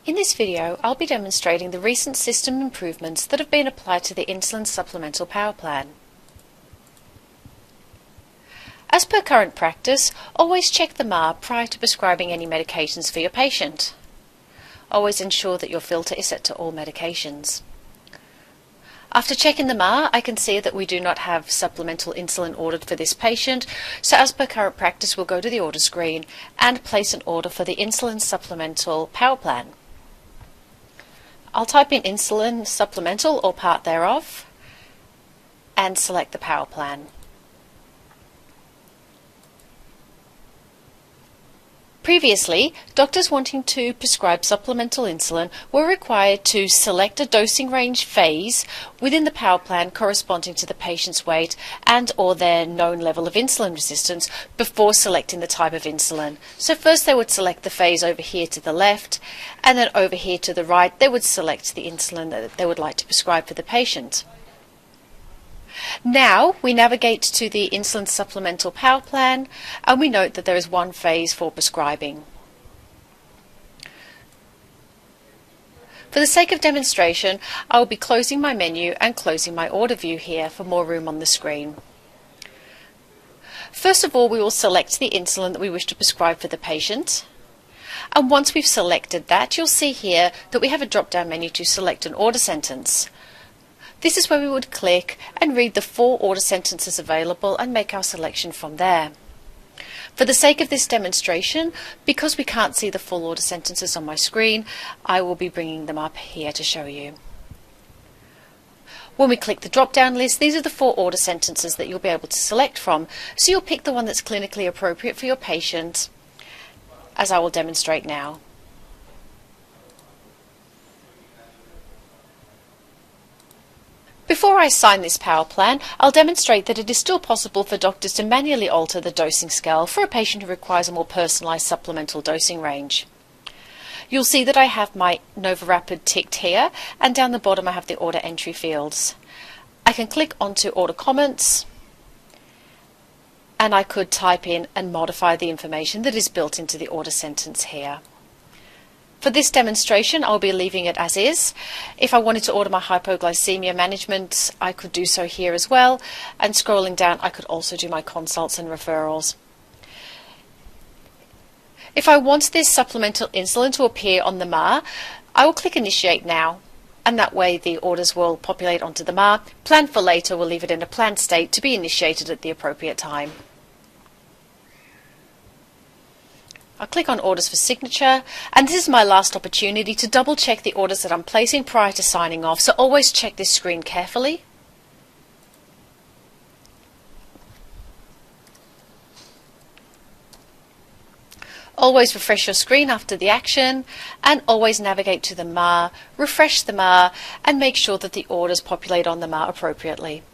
In this video, I'll be demonstrating the recent system improvements that have been applied to the Insulin Supplemental Power Plan. As per current practice, always check the MAR prior to prescribing any medications for your patient. Always ensure that your filter is set to all medications. After checking the MAR, I can see that we do not have supplemental insulin ordered for this patient, so as per current practice, we'll go to the order screen and place an order for the Insulin Supplemental Power Plan. I'll type in insulin supplemental or part thereof and select the power plan. Previously, doctors wanting to prescribe supplemental insulin were required to select a dosing range phase within the power plan corresponding to the patient's weight and or their known level of insulin resistance before selecting the type of insulin. So first they would select the phase over here to the left, and then over here to the right they would select the insulin that they would like to prescribe for the patient. Now we navigate to the Insulin Supplemental Power Plan and we note that there is one phase for prescribing. For the sake of demonstration, I will be closing my menu and closing my order view here for more room on the screen. First of all, we will select the insulin that we wish to prescribe for the patient. And once we've selected that, you'll see here that we have a drop-down menu to select an order sentence. This is where we would click and read the 4 order sentences available and make our selection from there. For the sake of this demonstration, because we can't see the full order sentences on my screen, I will be bringing them up here to show you. When we click the drop-down list, these are the 4 order sentences that you'll be able to select from, so you'll pick the one that's clinically appropriate for your patient, as I will demonstrate now. Before I sign this power plan, I'll demonstrate that it is still possible for doctors to manually alter the dosing scale for a patient who requires a more personalised supplemental dosing range. You'll see that I have my NovaRapid ticked here, and down the bottom I have the order entry fields. I can click onto order comments, and I could type in and modify the information that is built into the order sentence here. For this demonstration, I'll be leaving it as is. If I wanted to order my hypoglycemia management, I could do so here as well. And scrolling down, I could also do my consults and referrals. If I want this supplemental insulin to appear on the MAR, I will click Initiate Now. And that way the orders will populate onto the MAR. Plan for later, we'll leave it in a planned state to be initiated at the appropriate time. I'll click on Orders for Signature, and this is my last opportunity to double check the orders that I'm placing prior to signing off, so always check this screen carefully. Always refresh your screen after the action, and always navigate to the MAR, refresh the MAR, and make sure that the orders populate on the MAR appropriately.